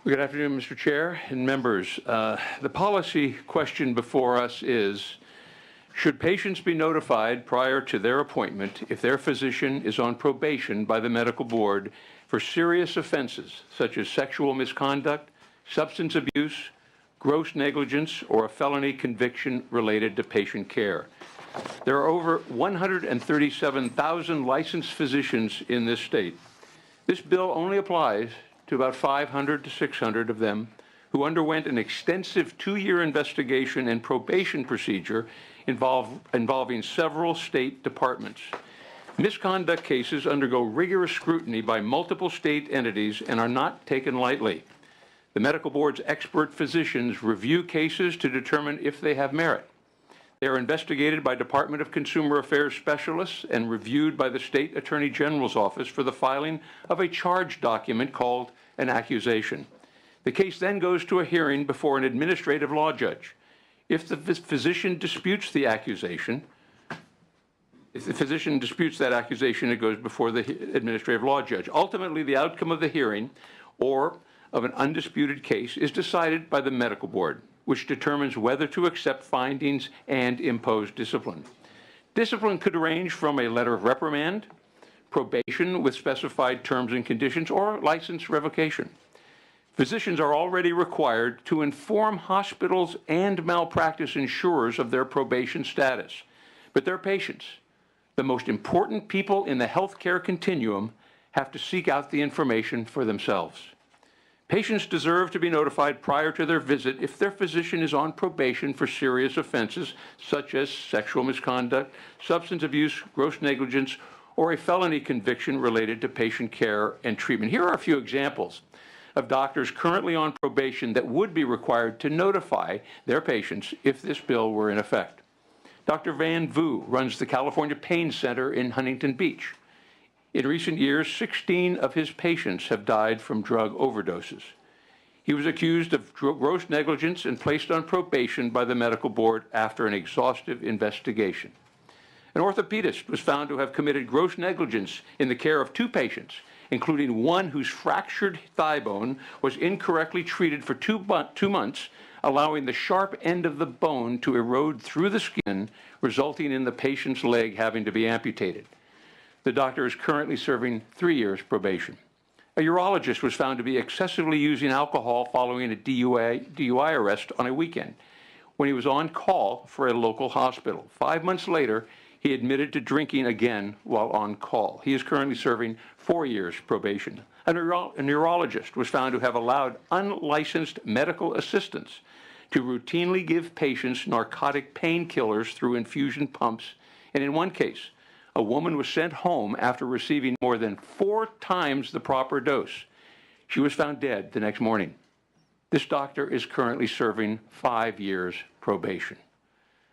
Good afternoon, Mr. Chair and members. The policy question before us is, should patients be notified prior to their appointment if their physician is on probation by the medical board for serious offenses such as sexual misconduct, substance abuse, gross negligence, or a felony conviction related to patient care? There are over 137,000 licensed physicians in this state. This bill only applies to about 500 to 600 of them who underwent an extensive 2-year investigation and probation procedure involving several state departments. Misconduct cases undergo rigorous scrutiny by multiple state entities and are not taken lightly. The medical board's expert physicians review cases to determine if they have merit. They are investigated by Department of Consumer Affairs specialists and reviewed by the State Attorney General's office for the filing of a charge document called an accusation. The case then goes to a hearing before an administrative law judge. If the physician disputes the accusation, it goes before the administrative law judge. Ultimately, the outcome of the hearing or of an undisputed case is decided by the medical board, which determines whether to accept findings and impose discipline. Discipline could range from a letter of reprimand, probation with specified terms and conditions, or license revocation. Physicians are already required to inform hospitals and malpractice insurers of their probation status, but their patients, the most important people in the healthcare continuum, have to seek out the information for themselves. Patients deserve to be notified prior to their visit if their physician is on probation for serious offenses such as sexual misconduct, substance abuse, gross negligence, or a felony conviction related to patient care and treatment. Here are a few examples of doctors currently on probation that would be required to notify their patients if this bill were in effect. Dr. Van Vu runs the California Pain Center in Huntington Beach. In recent years, 16 of his patients have died from drug overdoses. He was accused of gross negligence and placed on probation by the medical board after an exhaustive investigation. An orthopedist was found to have committed gross negligence in the care of 2 patients, including one whose fractured thigh bone was incorrectly treated for 2 months, allowing the sharp end of the bone to erode through the skin, resulting in the patient's leg having to be amputated. The doctor is currently serving 3 years probation. A urologist was found to be excessively using alcohol following a DUI arrest on a weekend when he was on call for a local hospital. 5 months later, he admitted to drinking again while on call. He is currently serving 4 years probation. A neurologist was found to have allowed unlicensed medical assistants to routinely give patients narcotic painkillers through infusion pumps, and in one case, a woman was sent home after receiving more than 4 times the proper dose. She was found dead the next morning. This doctor is currently serving 5 years probation.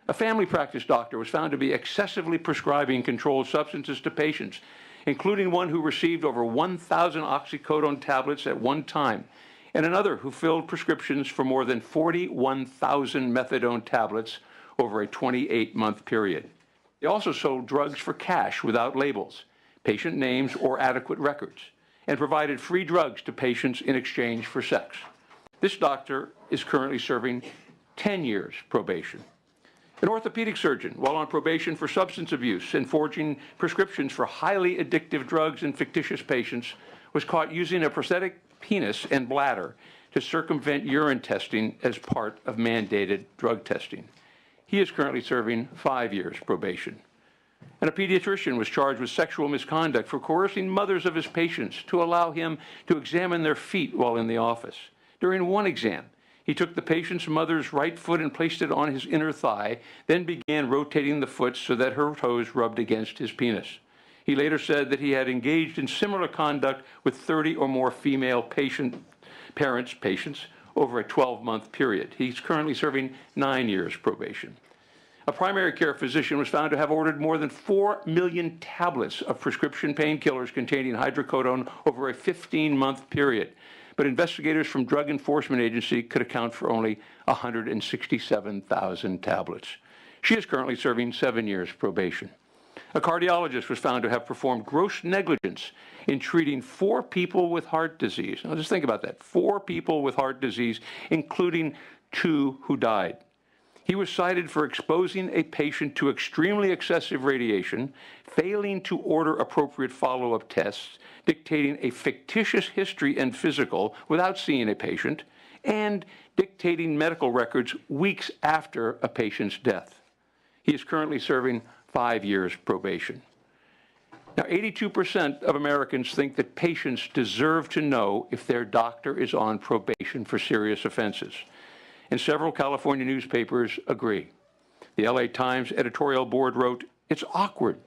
A family practice doctor was found to be excessively prescribing controlled substances to patients, including one who received over 1,000 oxycodone tablets at one time, and another who filled prescriptions for more than 41,000 methadone tablets over a 28-month period. They also sold drugs for cash without labels, patient names, or adequate records, and provided free drugs to patients in exchange for sex. This doctor is currently serving 10 years probation. An orthopedic surgeon, while on probation for substance abuse and forging prescriptions for highly addictive drugs in fictitious patients, was caught using a prosthetic penis and bladder to circumvent urine testing as part of mandated drug testing. He is currently serving 5 years probation. And a pediatrician was charged with sexual misconduct for coercing mothers of his patients to allow him to examine their feet while in the office. During one exam, he took the patient's mother's right foot and placed it on his inner thigh, then began rotating the foot so that her toes rubbed against his penis. He later said that he had engaged in similar conduct with 30 or more female patients over a 12-month period. He's currently serving 9 years probation. A primary care physician was found to have ordered more than 4 million tablets of prescription painkillers containing hydrocodone over a 15-month period. But investigators from Drug Enforcement Agency could account for only 167,000 tablets. She is currently serving 7 years probation. A cardiologist was found to have performed gross negligence in treating 4 people with heart disease. Now just think about that, 4 people with heart disease, including 2 who died. He was cited for exposing a patient to extremely excessive radiation, failing to order appropriate follow-up tests, dictating a fictitious history and physical without seeing a patient, and dictating medical records weeks after a patient's death. He is currently serving 5 years probation. Now, 82% of Americans think that patients deserve to know if their doctor is on probation for serious offenses. And several California newspapers agree. The LA Times editorial board wrote, "It's awkward,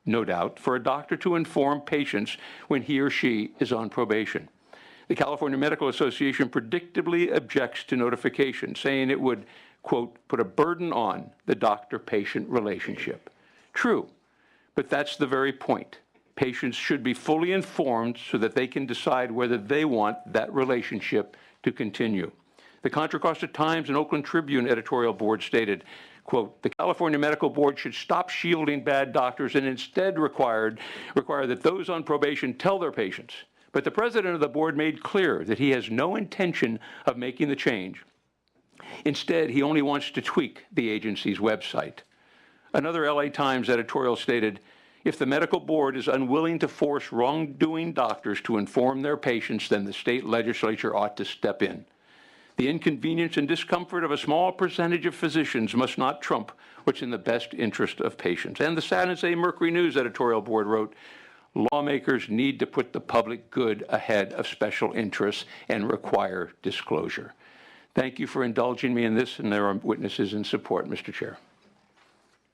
no doubt, for a doctor to inform patients when he or she is on probation." The California Medical Association predictably objects to notification, saying it would, quote, "put a burden on the doctor-patient relationship." True, but that's the very point. Patients should be fully informed so that they can decide whether they want that relationship to continue. The Contra Costa Times and Oakland Tribune editorial board stated, quote, "The California Medical Board should stop shielding bad doctors and instead require that those on probation tell their patients." But the president of the board made clear that he has no intention of making the change. Instead, he only wants to tweak the agency's website. Another LA Times editorial stated, "If the medical board is unwilling to force wrongdoing doctors to inform their patients, then the state legislature ought to step in. The inconvenience and discomfort of a small percentage of physicians must not trump what's in the best interest of patients." And the San Jose Mercury News editorial board wrote, "Lawmakers need to put the public good ahead of special interests and require disclosure." Thank you for indulging me in this, and there are witnesses in support, Mr. Chair.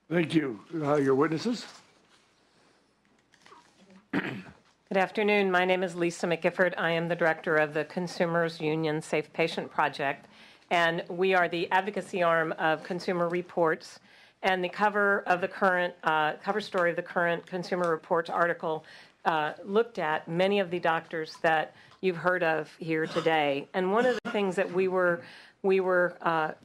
Thank you. Your witnesses? Good afternoon. My name is Lisa McGifford. I am the director of the Consumers Union Safe Patient Project, and we are the advocacy arm of Consumer Reports. And the cover of the current cover story of the current Consumer Reports article looked at many of the doctors that you've heard of here today. And one of the things that we were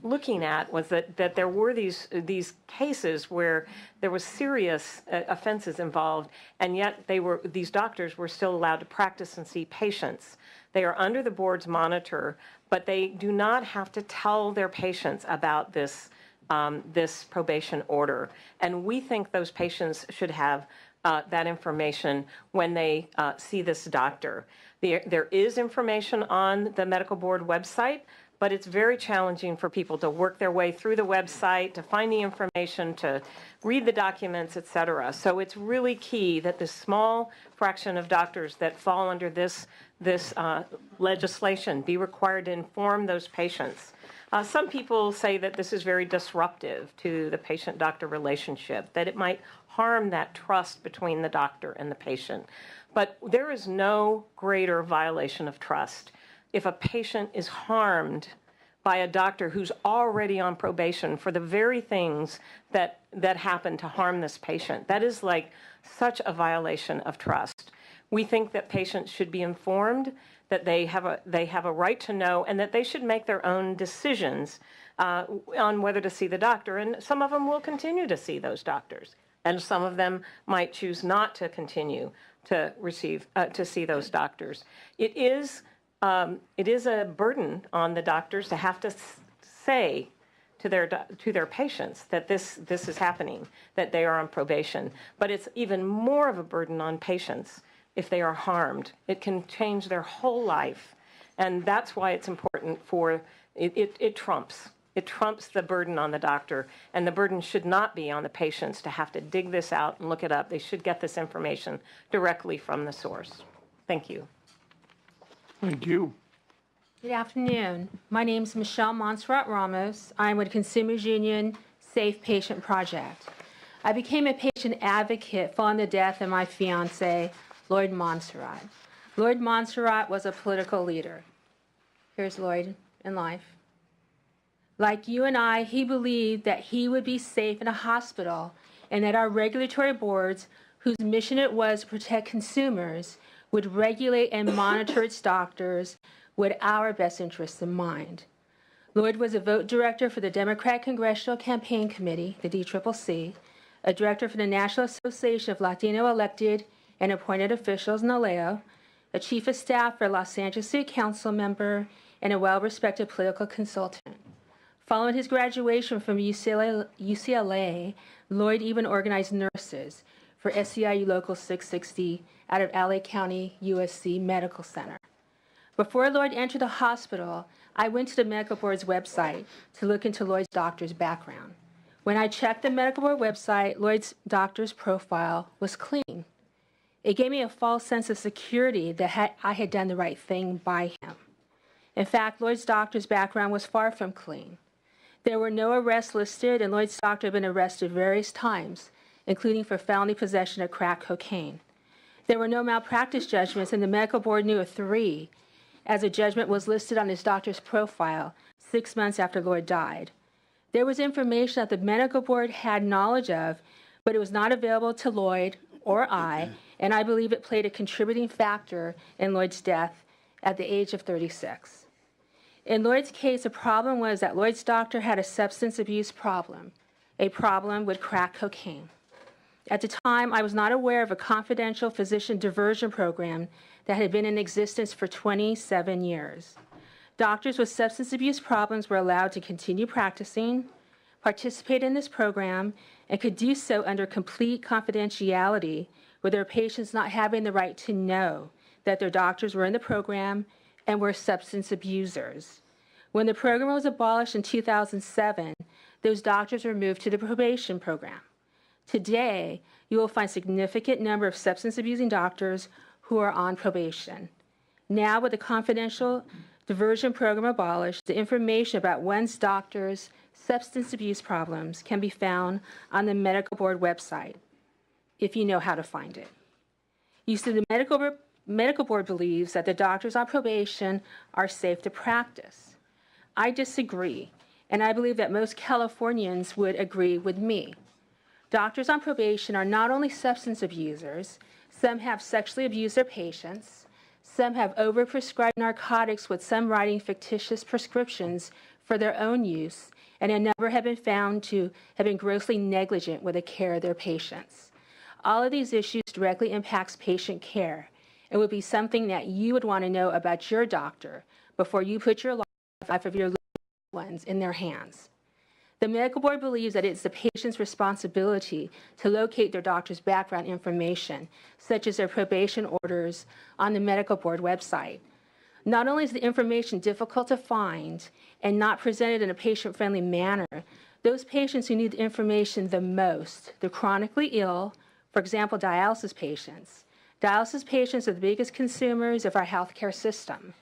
looking at was that there were these cases where there was serious offenses involved, and yet these doctors were still allowed to practice and see patients. They are under the board's monitor, but they do not have to tell their patients about this probation order. And we think those patients should have that information when they see this doctor. There is information on the medical board website, but it's very challenging for people to work their way through the website, to find the information, to read the documents, et cetera. So it's really key that the small fraction of doctors that fall under this legislation be required to inform those patients. Some people say that this is very disruptive to the patient-doctor relationship, that it might harm that trust between the doctor and the patient. But there is no greater violation of trust if a patient is harmed by a doctor who's already on probation for the very things that happen to harm this patient. That is like such a violation of trust. We think that patients should be informed, that they have a right to know, and that they should make their own decisions on whether to see the doctor. And some of them will continue to see those doctors, and some of them might choose not to continue to see those doctors. It is a burden on the doctors to have to say to their patients that this is happening, that they are on probation. But it's even more of a burden on patients if they are harmed. It can change their whole life, and that's why it's important for it trumps the burden on the doctor, and the burden should not be on the patients to have to dig this out and look it up. They should get this information directly from the source. Thank you. Thank you. Good afternoon. My name is Michelle Montserrat Ramos. I'm with Consumers Union Safe Patient Project. I became a patient advocate following the death of my fiance, Lloyd Montserrat. Lloyd Montserrat was a political leader. Here's Lloyd in life. Like you and I, he believed that he would be safe in a hospital and that our regulatory boards, whose mission it was to protect consumers, would regulate and monitor its doctors with our best interests in mind. Lloyd was a vote director for the Democratic Congressional Campaign Committee, the DCCC, a director for the National Association of Latino Elected and Appointed Officials, NALEO, a chief of staff for a Los Angeles City Council member, and a well-respected political consultant. Following his graduation from UCLA, Lloyd even organized nurses for SEIU Local 660 out of LA County USC Medical Center. Before Lloyd entered the hospital, I went to the medical board's website to look into Lloyd's doctor's background. When I checked the medical board website, Lloyd's doctor's profile was clean. It gave me a false sense of security that I had done the right thing by him. In fact, Lloyd's doctor's background was far from clean. There were no arrests listed, and Lloyd's doctor had been arrested various times, including for felony possession of crack cocaine. There were no malpractice judgments, and the medical board knew of 3, as a judgment was listed on his doctor's profile 6 months after Lloyd died. There was information that the medical board had knowledge of, but it was not available to Lloyd or I, and I believe it played a contributing factor in Lloyd's death at the age of 36. In Lloyd's case, the problem was that Lloyd's doctor had a substance abuse problem, a problem with crack cocaine. At the time, I was not aware of a confidential physician diversion program that had been in existence for 27 years. Doctors with substance abuse problems were allowed to continue practicing, participate in this program, and could do so under complete confidentiality, with their patients not having the right to know that their doctors were in the program and were substance abusers. When the program was abolished in 2007, those doctors were moved to the probation program. Today, you will find a significant number of substance abusing doctors who are on probation. Now, with the confidential diversion program abolished, the information about one's doctor's substance abuse problems can be found on the medical board website, if you know how to find it. You see, the medical board believes that the doctors on probation are safe to practice. I disagree, and I believe that most Californians would agree with me. Doctors on probation are not only substance abusers, some have sexually abused their patients, some have overprescribed narcotics, with some writing fictitious prescriptions for their own use, and a number have been found to have been grossly negligent with the care of their patients. All of these issues directly impacts patient care. It would be something that you would want to know about your doctor before you put your life of your loved ones in their hands. The medical board believes that it's the patient's responsibility to locate their doctor's background information, such as their probation orders, on the medical board website. Not only is the information difficult to find and not presented in a patient-friendly manner, those patients who need the information the most, the chronically ill, for example, dialysis patients. Dialysis patients are the biggest consumers of our healthcare system.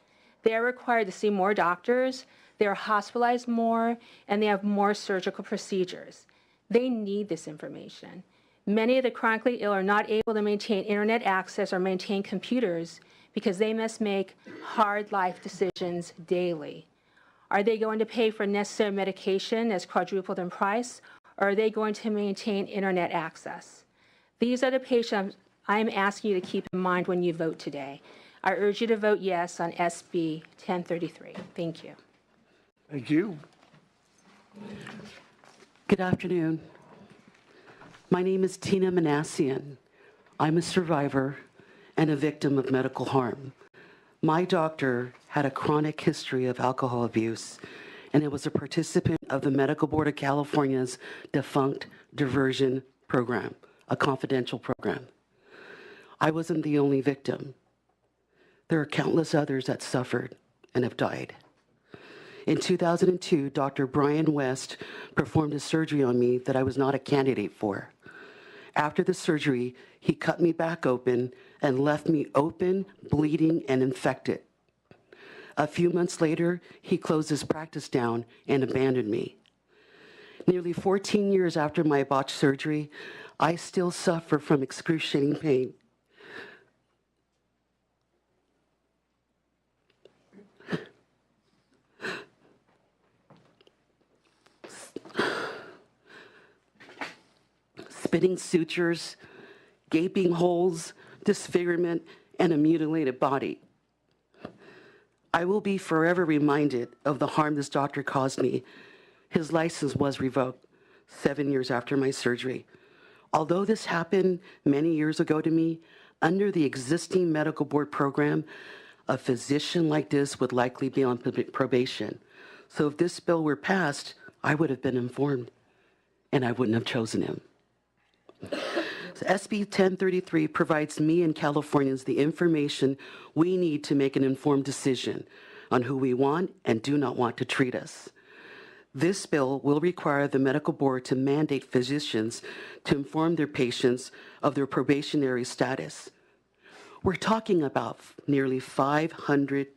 They are required to see more doctors, they are hospitalized more, and they have more surgical procedures. They need this information. Many of the chronically ill are not able to maintain internet access or maintain computers because they must make hard life decisions daily. Are they going to pay for necessary medication that's quadrupled in price, or are they going to maintain internet access? These are the patients I am asking you to keep in mind when you vote today. I urge you to vote yes on SB 1033. Thank you. Thank you. Good afternoon. My name is Tina Manassian. I'm a survivor and a victim of medical harm. My doctor had a chronic history of alcohol abuse, and it was a participant of the Medical Board of California's defunct diversion program, a confidential program. I wasn't the only victim. There are countless others that suffered and have died. In 2002, Dr. Brian West performed a surgery on me that I was not a candidate for. After the surgery, he cut me back open and left me open, bleeding, and infected. A few months later, he closed his practice down and abandoned me. Nearly 14 years after my botched surgery, I still suffer from excruciating pain. Spitting sutures, gaping holes, disfigurement, and a mutilated body. I will be forever reminded of the harm this doctor caused me. His license was revoked 7 years after my surgery. Although this happened many years ago to me, under the existing medical board program, a physician like this would likely be on probation. So if this bill were passed, I would have been informed, and I wouldn't have chosen him. So SB 1033 provides me and Californians the information we need to make an informed decision on who we want and do not want to treat us. This bill will require the medical board to mandate physicians to inform their patients of their probationary status. We're talking about nearly 500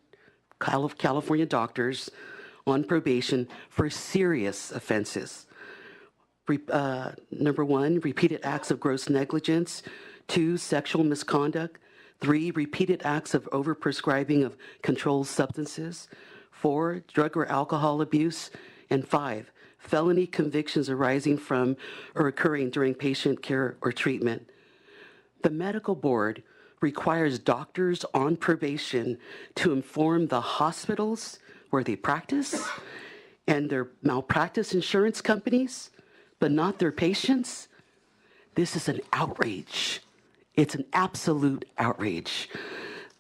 California doctors on probation for serious offenses. Number 1, repeated acts of gross negligence. 2, sexual misconduct. 3, repeated acts of overprescribing of controlled substances. 4, drug or alcohol abuse. And 5, felony convictions arising from or occurring during patient care or treatment. The medical board requires doctors on probation to inform the hospitals where they practice and their malpractice insurance companies, but not their patients. This is an outrage. It's an absolute outrage.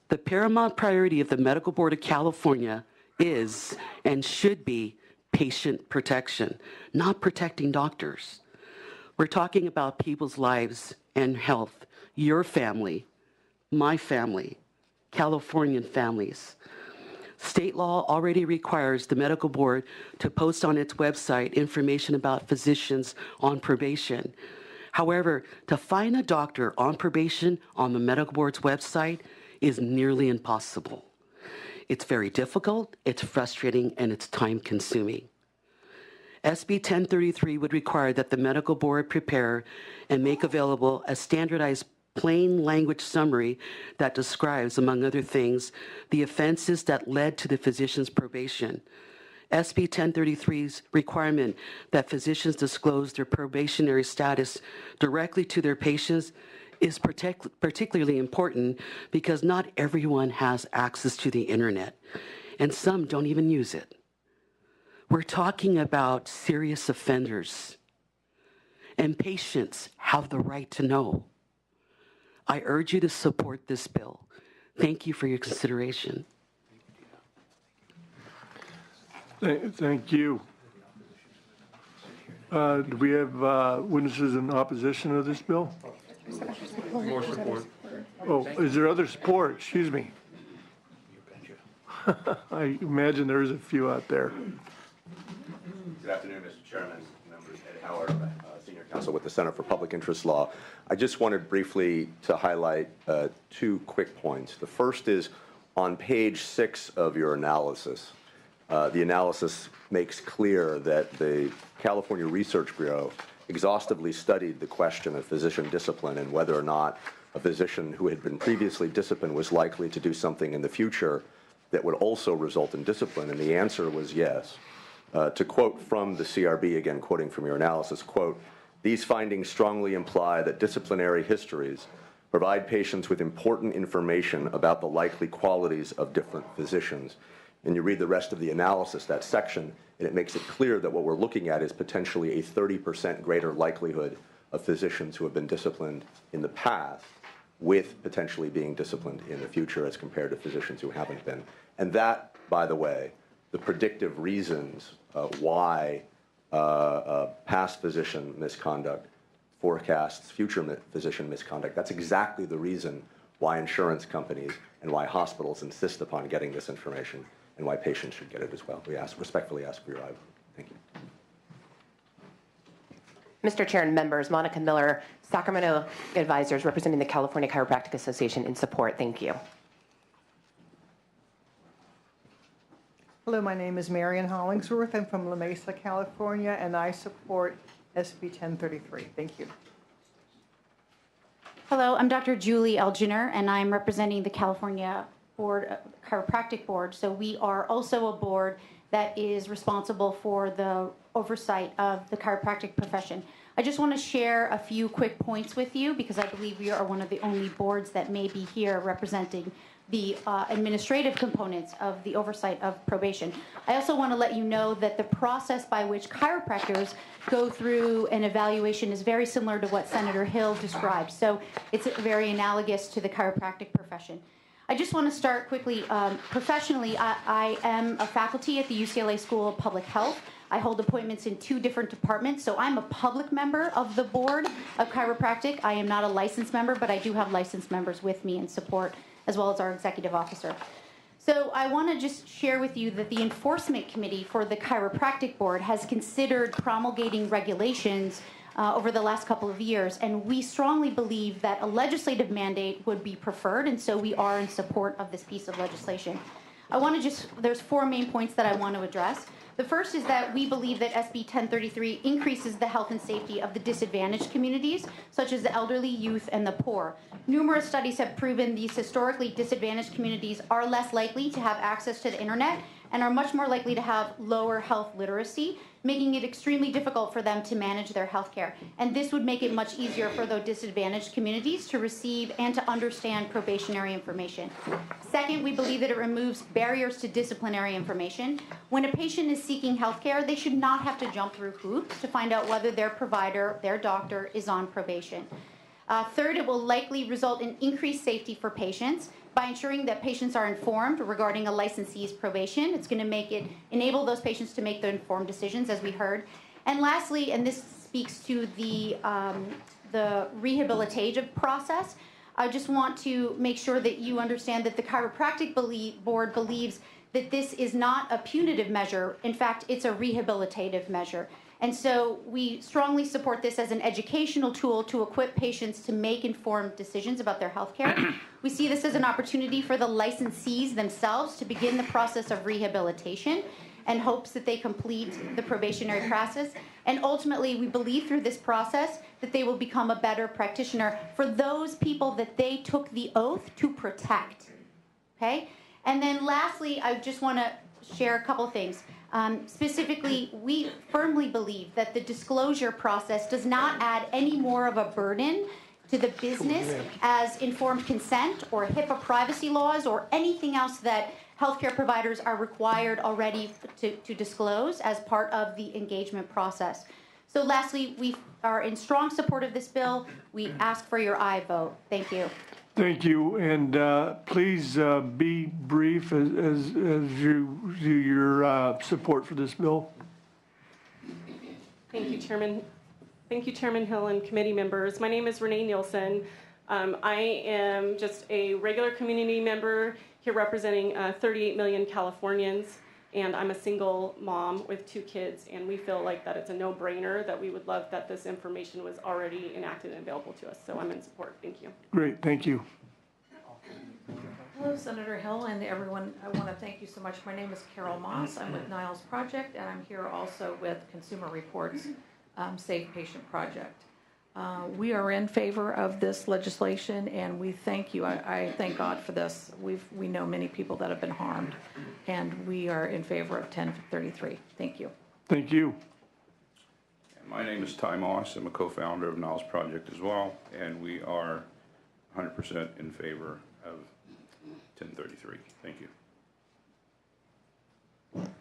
The paramount priority of the Medical Board of California is and should be patient protection, not protecting doctors. We're talking about people's lives and health, your family, my family, Californian families. State law already requires the medical board to post on its website information about physicians on probation. However, to find a doctor on probation on the medical board's website is nearly impossible. It's very difficult, it's frustrating, and it's time-consuming. SB 1033 would require that the medical board prepare and make available a standardized plain language summary that describes, among other things, the offenses that led to the physician's probation. SB 1033's requirement that physicians disclose their probationary status directly to their patients is particularly important because not everyone has access to the internet, and some don't even use it. We're talking about serious offenders, and patients have the right to know. I urge you to support this bill. Thank you for your consideration. Thank you. Do we have witnesses in opposition of this bill? More support. Oh, is there other support? Excuse me. I imagine there is a few out there. Good afternoon, Mr. Chairman, members. Ed Howard, Senior Counsel with the Center for Public Interest Law. I just wanted briefly to highlight 2 quick points. The first is on page 6 of your analysis. The analysis makes clear that the California Research Bureau exhaustively studied the question of physician discipline and whether or not a physician who had been previously disciplined was likely to do something in the future that would also result in discipline, and the answer was yes. To quote from the CRB, again quoting from your analysis, quote, "These findings strongly imply that disciplinary histories provide patients with important information about the likely qualities of different physicians." And you read the rest of the analysis, that section, and it makes it clear that what we're looking at is potentially a 30% greater likelihood of physicians who have been disciplined in the past with potentially being disciplined in the future as compared to physicians who haven't been. And that, by the way, the predictive reasons why past physician misconduct forecasts future physician misconduct, that's exactly the reason why insurance companies and why hospitals insist upon getting this information and why patients should get it as well. We respectfully ask for your eye. Thank you. Mr. Chair and members, Monica Miller, Sacramento Advisors, representing the California Chiropractic Association in support. Thank you. Hello, my name is Marion Hollingsworth. I'm from La Mesa, California, and I support SB 1033. Thank you. Hello, I'm Dr. Julie Elginer, and I'm representing the California Chiropractic Board. So we are also a board that is responsible for the oversight of the chiropractic profession. I just want to share a few quick points with you because I believe we are one of the only boards that may be here representing the administrative components of the oversight of probation. I also want to let you know that the process by which chiropractors go through an evaluation is very similar to what Senator Hill described. So it's very analogous to the chiropractic profession. I just want to start quickly. Professionally, I am a faculty at the UCLA School of Public Health. I hold appointments in 2 different departments, so I'm a public member of the board of chiropractic. I am not a licensed member, but I do have licensed members with me in support, as well as our executive officer. So I want to just share with you that the enforcement committee for the chiropractic board has considered promulgating regulations over the last couple of years, and we strongly believe that a legislative mandate would be preferred, and so we are in support of this piece of legislation. I want to there's 4 main points that I want to address. The first is that we believe that SB 1033 increases the health and safety of the disadvantaged communities, such as the elderly, youth, and the poor. Numerous studies have proven these historically disadvantaged communities are less likely to have access to the internet and are much more likely to have lower health literacy, making it extremely difficult for them to manage their health care. And this would make it much easier for those disadvantaged communities to receive and to understand probationary information. Second, we believe that it removes barriers to disciplinary information. When a patient is seeking health care, they should not have to jump through hoops to find out whether their provider, their doctor, is on probation. Third, it will likely result in increased safety for patients by ensuring that patients are informed regarding a licensee's probation. It's going to enable those patients to make the informed decisions, as we heard. And lastly, and this speaks to the rehabilitative process, I just want to make sure that you understand that the chiropractic board believes that this is not a punitive measure. In fact, it's a rehabilitative measure. And so we strongly support this as an educational tool to equip patients to make informed decisions about their health care. We see this as an opportunity for the licensees themselves to begin the process of rehabilitation and hopes that they complete the probationary process. And ultimately, we believe through this process that they will become a better practitioner for those people that they took the oath to protect. Okay? And then lastly, I just want to share a couple things. Specifically, we firmly believe that the disclosure process does not add any more of a burden to the business as informed consent or HIPAA privacy laws or anything else that healthcare providers are required already to disclose as part of the engagement process. So lastly, we are in strong support of this bill. We ask for your aye vote. Thank you. Thank you, and please be brief as you do your support for this bill. Thank you, Chairman. Thank you, Chairman Hill and committee members. My name is Renee Nielsen. I am just a regular community member here representing 38 million Californians, and I'm a single mom with 2 kids, and we feel like that it's a no-brainer that we would love that this information was already enacted and available to us. So I'm in support. Thank you. Great, thank you. Hello, Senator Hill and everyone. I want to thank you so much. My name is Carol Moss. I'm with Niles Project, and I'm here also with Consumer Reports Safe Patient Project. We are in favor of this legislation, and we thank you. I thank God for this. We know many people that have been harmed, and we are in favor of 1033. Thank you. Thank you. My name is Ty Moss. I'm a co-founder of Niles Project as well, and we are 100% in favor of 1033. Thank you.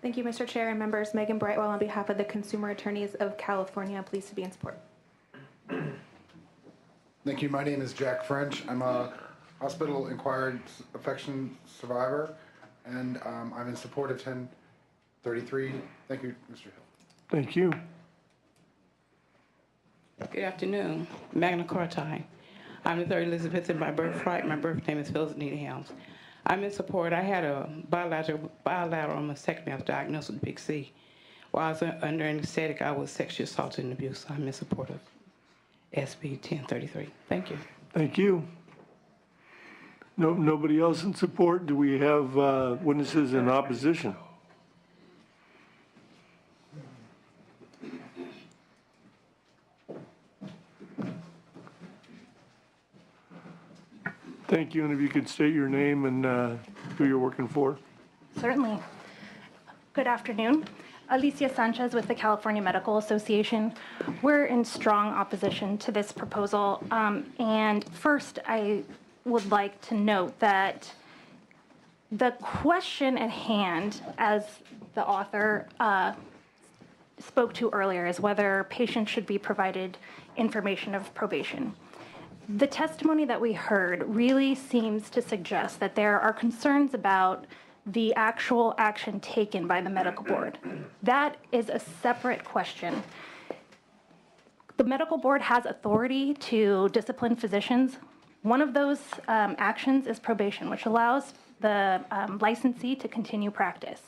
Thank you, Mr. Chair and members. Megan Brightwell on behalf of the Consumer Attorneys of California. Pleased to be in support. Thank you. My name is Jack French. I'm a hospital-acquired infection survivor, and I'm in support of 1033. Thank you, Mr. Hill. Thank you. Good afternoon. Magna Carta. I'm the third Elizabethan by birthright. My birth name is Phyllis Nita Helms. I'm in support. I had a bilateral mastectomy. I was diagnosed with Big C. While I was under anesthetic, I was sexually assaulted and abused. So I'm in support of SB 1033. Thank you. Thank you. Nobody else in support? Do we have witnesses in opposition? Thank you, and if you could state your name and who you're working for. Certainly. Good afternoon. Alicia Sanchez with the California Medical Association. We're in strong opposition to this proposal. And first, I would like to note that The question at hand, as the author spoke to earlier, is whether patients should be provided information of probation. The testimony that we heard really seems to suggest that there are concerns about the actual action taken by the medical board. That is a separate question. The medical board has authority to discipline physicians. One of those actions is probation, which allows the licensee to continue practice.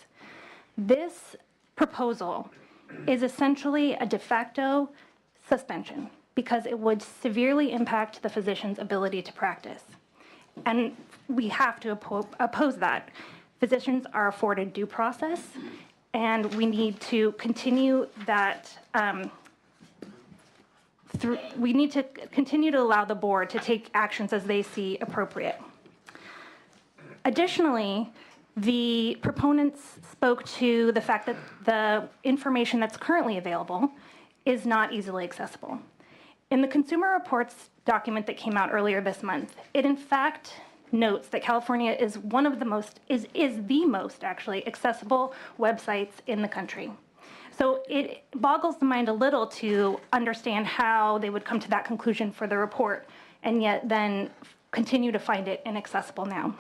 This proposal is essentially a de facto suspension because it would severely impact the physician's ability to practice. And we have to oppose that. Physicians are afforded due process, and we need to continue that. We need to continue to allow the board to take actions as they see appropriate. Additionally, the proponents spoke to the fact that the information that's currently available is not easily accessible. In the Consumer Reports document that came out earlier this month, it in fact notes that California is one of the most, is the most actually accessible websites in the country. So it boggles the mind a little to understand how they would come to that conclusion for the report and yet then continue to find it inaccessible now.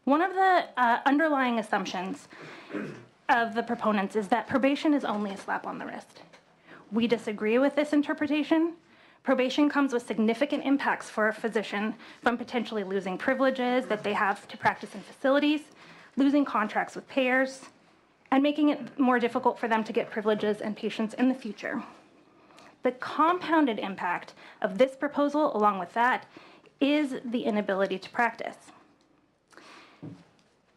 One of the underlying assumptions of the proponents is that probation is only a slap on the wrist. We disagree with this interpretation. Probation comes with significant impacts for a physician, from potentially losing privileges that they have to practice in facilities, losing contracts with payers, and making it more difficult for them to get privileges and patients in the future. The compounded impact of this proposal, along with that, is the inability to practice.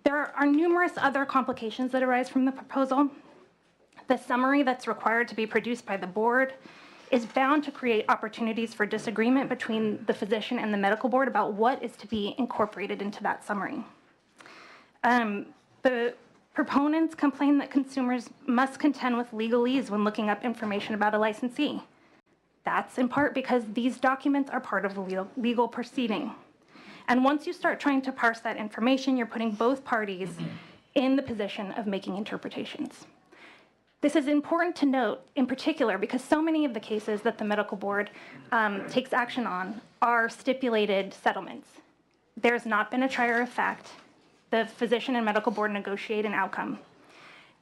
There are numerous other complications that arise from the proposal. The summary that's required to be produced by the board is bound to create opportunities for disagreement between the physician and the medical board about what is to be incorporated into that summary. The proponents complain that consumers must contend with legalese when looking up information about a licensee. That's in part because these documents are part of a legal proceeding. And once you start trying to parse that information, you're putting both parties in the position of making interpretations. This is important to note in particular because so many of the cases that the medical board takes action on are stipulated settlements. There's not been a trier of fact. The physician and medical board negotiate an outcome.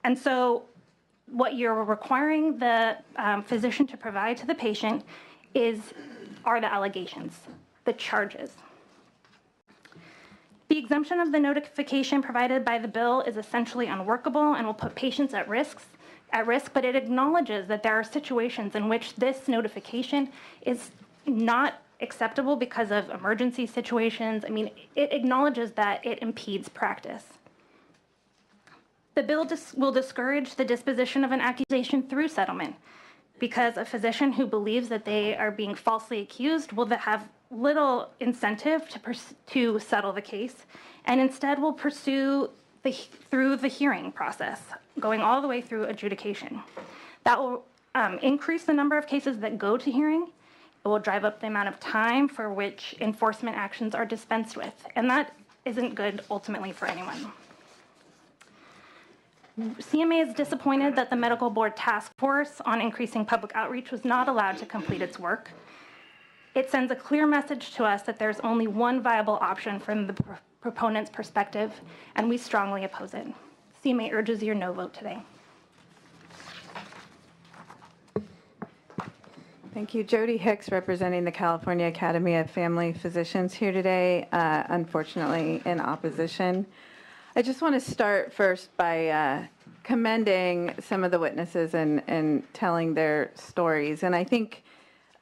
And so what you're requiring the physician to provide to the patient are the allegations, the charges. The exemption of the notification provided by the bill is essentially unworkable and will put patients at risk, but it acknowledges that there are situations in which this notification is not acceptable because of emergency situations. I mean, it acknowledges that it impedes practice. The bill will discourage the disposition of an accusation through settlement because a physician who believes that they are being falsely accused will have little incentive to settle the case and instead will pursue through the hearing process, going all the way through adjudication. That will increase the number of cases that go to hearing. It will drive up the amount of time for which enforcement actions are dispensed with, and that isn't good ultimately for anyone. CMA is disappointed that the Medical Board Task Force on increasing public outreach was not allowed to complete its work. It sends a clear message to us that there's only one viable option from the proponent's perspective, and we strongly oppose it. CMA urges your no vote today. Thank you. Jody Hicks, representing the California Academy of Family Physicians here today, unfortunately in opposition. I just want to start first by commending some of the witnesses and telling their stories. And I think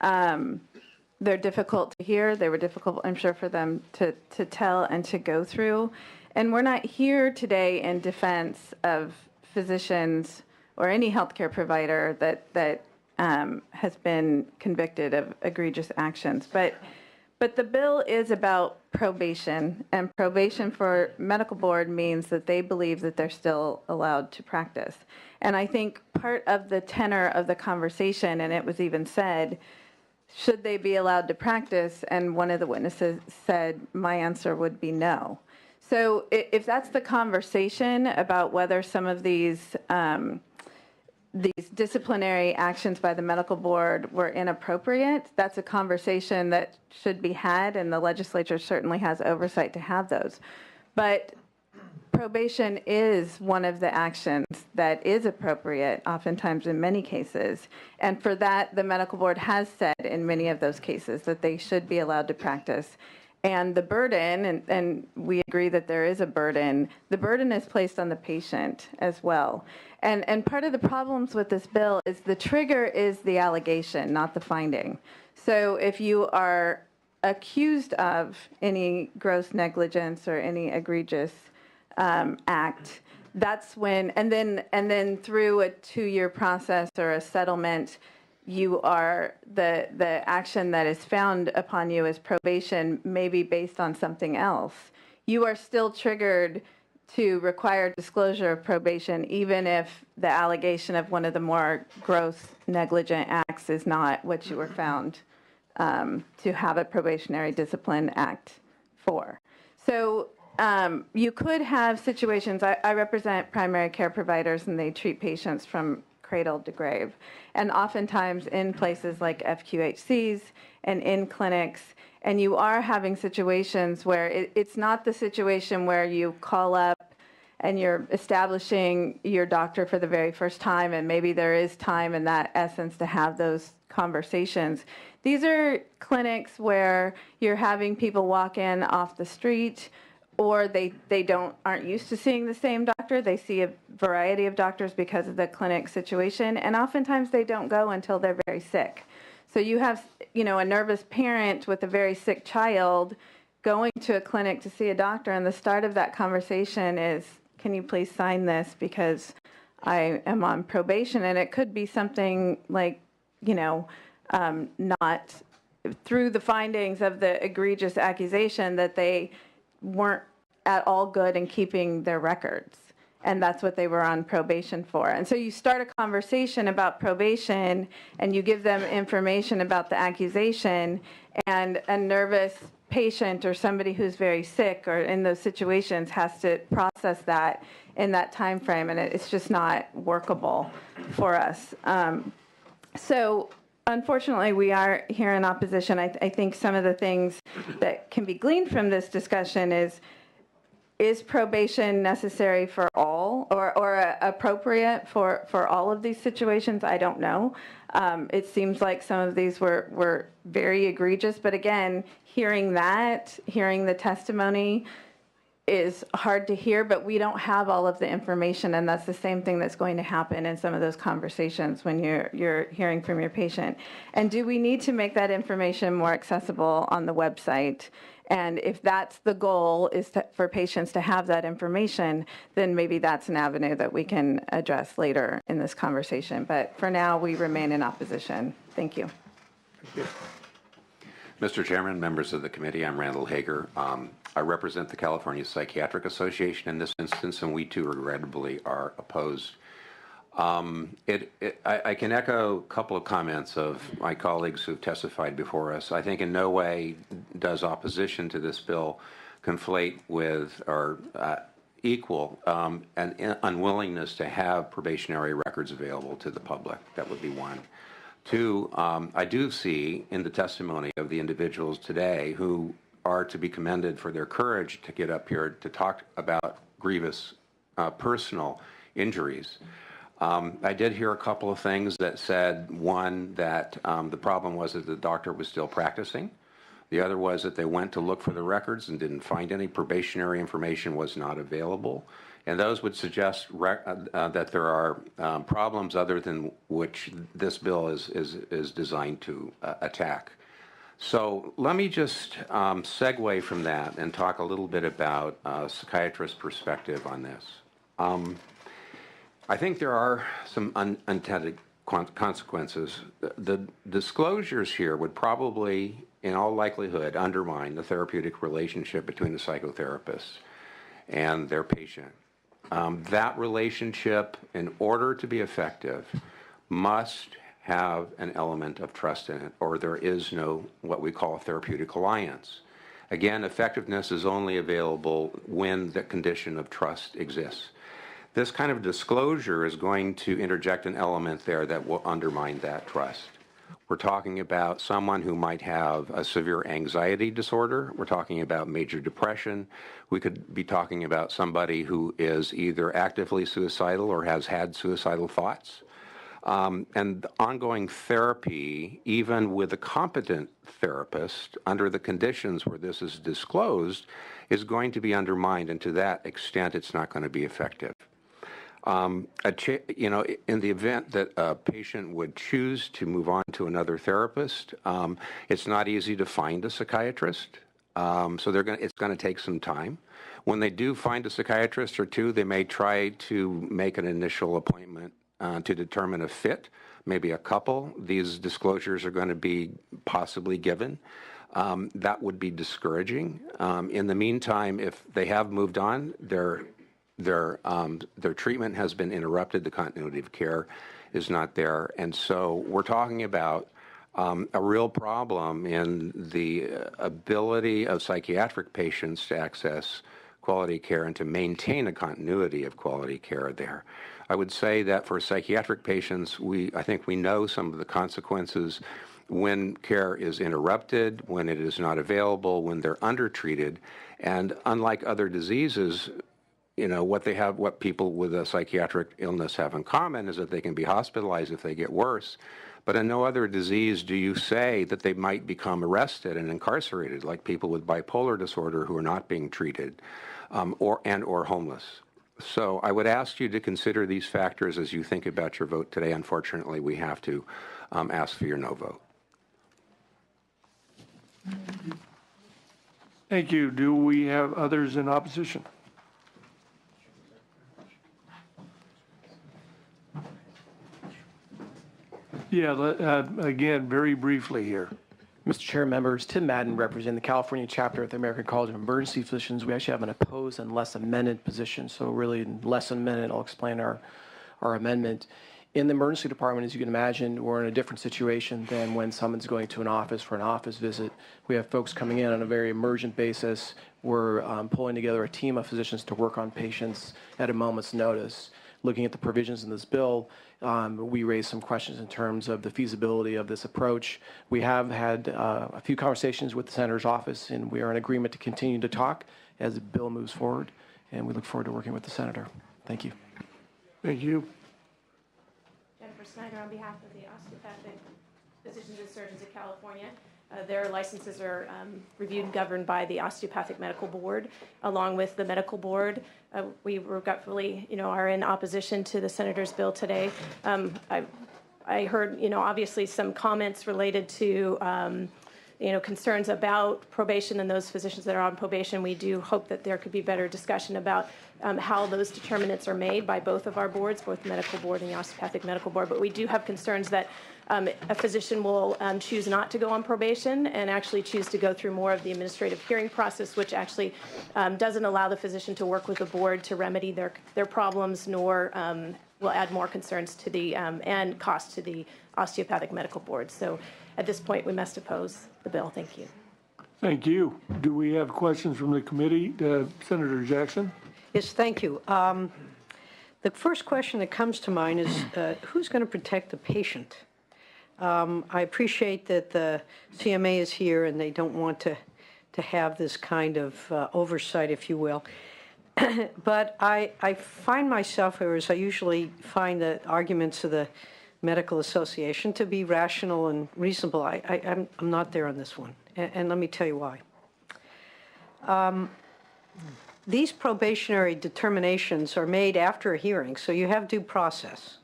they're difficult to hear. They were difficult, I'm sure, for them to tell and to go through. And we're not here today in defense of physicians or any healthcare provider that has been convicted of egregious actions. But the bill is about probation, and probation for medical board means that they believe that they're still allowed to practice. And I think part of the tenor of the conversation, and it was even said, should they be allowed to practice? And one of the witnesses said, my answer would be no. So if that's the conversation about whether some of these disciplinary actions by the medical board were inappropriate, that's a conversation that should be had, and the legislature certainly has oversight to have those. But probation is one of the actions that is appropriate, oftentimes in many cases. And for that, the medical board has said in many of those cases that they should be allowed to practice. And the burden, and we agree that there is a burden, the burden is placed on the patient as well. And part of the problems with this bill is the trigger is the allegation, not the finding. So if you are accused of any gross negligence or any egregious act, that's when, and then through a 2-year process or a settlement, you are, the action that is found upon you as probation may be based on something else. You are still triggered to require disclosure of probation, even if the allegation of one of the more gross negligent acts is not what you were found to have a probationary discipline act for. So you could have situations, I represent primary care providers, and they treat patients from cradle to grave. And oftentimes in places like FQHCs and in clinics, and you are having situations where it's not the situation where you call up and you're establishing your doctor for the very first time, and maybe there is time in that essence to have those conversations. These are clinics where you're having people walk in off the street, or they aren't used to seeing the same doctor. They see a variety of doctors because of the clinic situation, and oftentimes they don't go until they're very sick. So you have, a nervous parent with a very sick child going to a clinic to see a doctor, and the start of that conversation is, can you please sign this because I am on probation? And it could be something like, not through the findings of the egregious accusation that they weren't at all good in keeping their records. And that's what they were on probation for. And so you start a conversation about probation, and you give them information about the accusation, and a nervous patient or somebody who's very sick or in those situations has to process that in that time frame, and it's just not workable for us. So unfortunately, we are here in opposition. I think some of the things that can be gleaned from this discussion is probation necessary for all, or appropriate for all of these situations? I don't know. It seems like some of these were very egregious, but again, hearing the testimony is hard to hear, but we don't have all of the information, and that's the same thing that's going to happen in some of those conversations when you're hearing from your patient. And do we need to make that information more accessible on the website? And if that's the goal, is for patients to have that information, then maybe that's an avenue that we can address later in this conversation. But for now, we remain in opposition. Thank you. Mr. Chairman, members of the committee, I'm Randall Hager. I represent the California Psychiatric Association in this instance, and we too regrettably are opposed. I can echo a couple of comments of my colleagues who've testified before us. I think in no way does opposition to this bill conflate with or equal an unwillingness to have probationary records available to the public. That would be one. Two, I do see in the testimony of the individuals today who are to be commended for their courage to get up here to talk about grievous personal injuries. I did hear a couple of things that said, one, that the problem was that the doctor was still practicing. The other was that they went to look for the records and didn't find any. Probationary information was not available. And those would suggest that there are problems other than which this bill is designed to attack. So let me just segue from that and talk a little bit about a psychiatrist's perspective on this. I think there are some unintended consequences. The disclosures here would probably, in all likelihood, undermine the therapeutic relationship between the psychotherapist and their patient. That relationship, in order to be effective, must have an element of trust in it, or there is no what we call a therapeutic alliance. Again, effectiveness is only available when the condition of trust exists. This kind of disclosure is going to interject an element there that will undermine that trust. We're talking about someone who might have a severe anxiety disorder. We're talking about major depression. We could be talking about somebody who is either actively suicidal or has had suicidal thoughts. And ongoing therapy, even with a competent therapist, under the conditions where this is disclosed, is going to be undermined, and to that extent, it's not going to be effective. In the event that a patient would choose to move on to another therapist, it's not easy to find a psychiatrist, so it's going to take some time. When they do find a psychiatrist or two, they may try to make an initial appointment to determine a fit, maybe a couple. These disclosures are going to be possibly given. That would be discouraging. In the meantime, if they have moved on, their treatment has been interrupted, the continuity of care is not there. And so we're talking about a real problem in the ability of psychiatric patients to access quality care and to maintain a continuity of quality care there. I would say that for psychiatric patients, I think we know some of the consequences when care is interrupted, when it is not available, when they're undertreated. And unlike other diseases, what people with a psychiatric illness have in common is that they can be hospitalized if they get worse. But in no other disease do you say that they might become arrested and incarcerated, like people with bipolar disorder who are not being treated, or homeless. So I would ask you to consider these factors as you think about your vote today. Unfortunately, we have to ask for your no vote. Thank you. Do we have others in opposition? Yeah, again, very briefly here. Mr. Chair, members, Tim Madden, representing the California chapter of the American College of Emergency Physicians. We actually have an opposed and less amended position. So really, in less than a minute, I'll explain our amendment. In the emergency department, as you can imagine, we're in a different situation than when someone's going to an office for an office visit. We have folks coming in on a very emergent basis. We're pulling together a team of physicians to work on patients at a moment's notice. Looking at the provisions in this bill, we raised some questions in terms of the feasibility of this approach. We have had a few conversations with the Senator's office, and we are in agreement to continue to talk as the bill moves forward, and we look forward to working with the Senator. Thank you. Thank you. Jennifer Snyder on behalf of the Osteopathic Physicians and Surgeons of California. Their licenses are reviewed and governed by the Osteopathic Medical Board. Along with the medical board, we regretfully, are in opposition to the Senator's bill today. I heard, obviously some comments related to, concerns about probation and those physicians that are on probation. We do hope that there could be better discussion about how those determinants are made by both of our boards, both the medical board and the osteopathic medical board. But we do have concerns that a physician will choose not to go on probation and actually choose to go through more of the administrative hearing process, which actually doesn't allow the physician to work with the board to remedy their problems, nor will add more concerns to the and cost to the osteopathic medical board. So at this point, we must oppose the bill. Thank you. Thank you. Do we have questions from the committee? Senator Jackson? Yes, thank you. The first question that comes to mind is who's going to protect the patient? I appreciate that the CMA is here and they don't want to have this kind of oversight, if you will. But I find myself, or as I usually find the arguments of the Medical Association, to be rational and reasonable. I'm not there on this one, and let me tell you why. These probationary determinations are made after a hearing, so you have due process.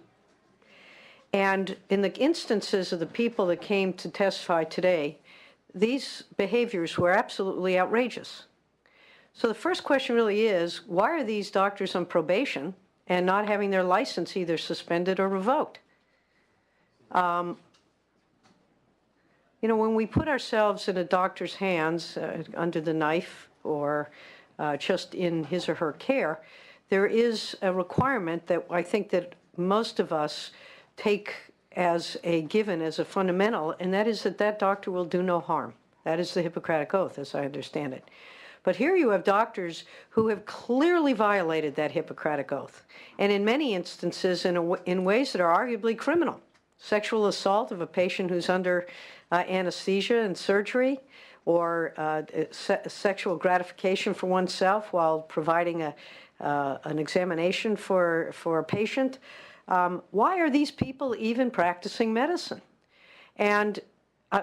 And in the instances of the people that came to testify today, these behaviors were absolutely outrageous. So the first question really is, why are these doctors on probation and not having their license either suspended or revoked? When we put ourselves in a doctor's hands under the knife or just in his or her care, there is a requirement that I think that most of us take as a given, as a fundamental, and that is that that doctor will do no harm. That is the Hippocratic Oath, as I understand it. But here you have doctors who have clearly violated that Hippocratic Oath, and in many instances in ways that are arguably criminal. Sexual assault of a patient who's under anesthesia and surgery, or sexual gratification for oneself while providing an examination for a patient. Why are these people even practicing medicine? And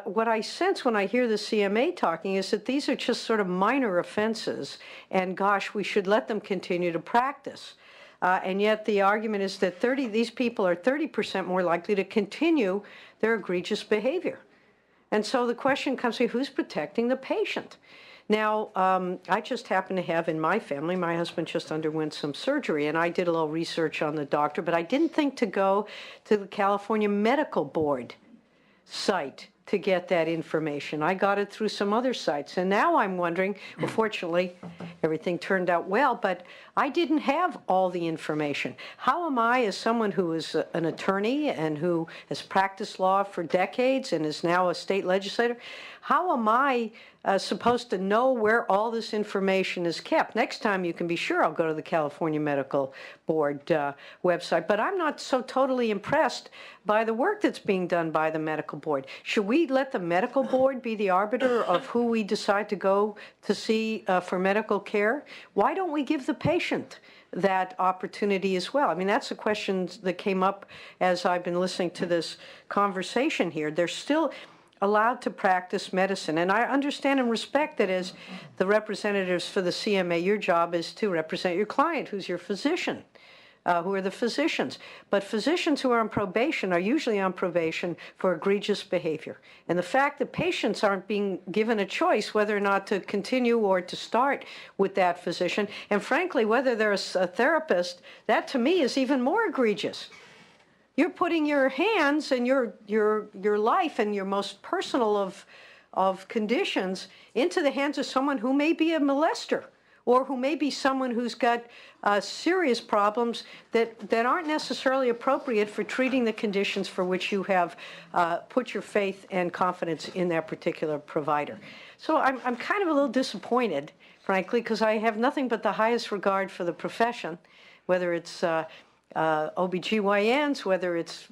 what I sense when I hear the CMA talking is that these are just sort of minor offenses, and gosh, we should let them continue to practice. And yet the argument is that these people are 30% more likely to continue their egregious behavior. And so the question comes to who's protecting the patient? Now, I just happen to have in my family, my husband just underwent some surgery, and I did a little research on the doctor, but I didn't think to go to the California Medical Board site to get that information. I got it through some other sites. And now I'm wondering, well, fortunately, everything turned out well, but I didn't have all the information. How am I, as someone who is an attorney and who has practiced law for decades and is now a state legislator, how am I supposed to know where all this information is kept? Next time you can be sure I'll go to the California Medical Board website, but I'm not so totally impressed by the work that's being done by the Medical Board. Should we let the Medical Board be the arbiter of who we decide to go to see for medical care? Why don't we give the patient that opportunity as well? I mean, that's a question that came up as I've been listening to this conversation here. They're still allowed to practice medicine. And I understand and respect that as the representatives for the CMA, your job is to represent your client, who's your physician, who are the physicians. But physicians who are on probation are usually on probation for egregious behavior. And the fact that patients aren't being given a choice whether or not to continue or to start with that physician, and frankly, whether they're a therapist, that to me is even more egregious. You're putting your hands and your life and your most personal of conditions into the hands of someone who may be a molester, or who may be someone who's got serious problems that aren't necessarily appropriate for treating the conditions for which you have put your faith and confidence in that particular provider. So I'm kind of a little disappointed, frankly, because I have nothing but the highest regard for the profession, whether it's OBGYNs, whether it's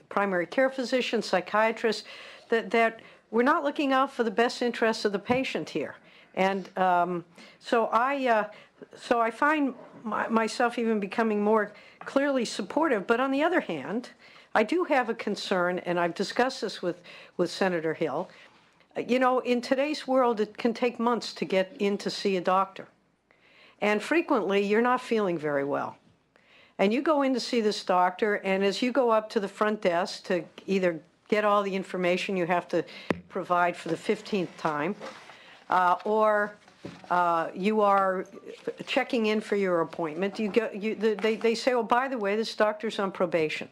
primary care physicians, psychiatrists, that we're not looking out for the best interests of the patient here. And so I find myself even becoming more clearly supportive. But on the other hand, I do have a concern, and I've discussed this with Senator Hill. You know, in today's world, it can take months to get in to see a doctor. And frequently, you're not feeling very well. And you go in to see this doctor, and as you go up to the front desk to either get all the information you have to provide for the 15th time, or you are checking in for your appointment, they say, oh, by the way, this doctor's on probation.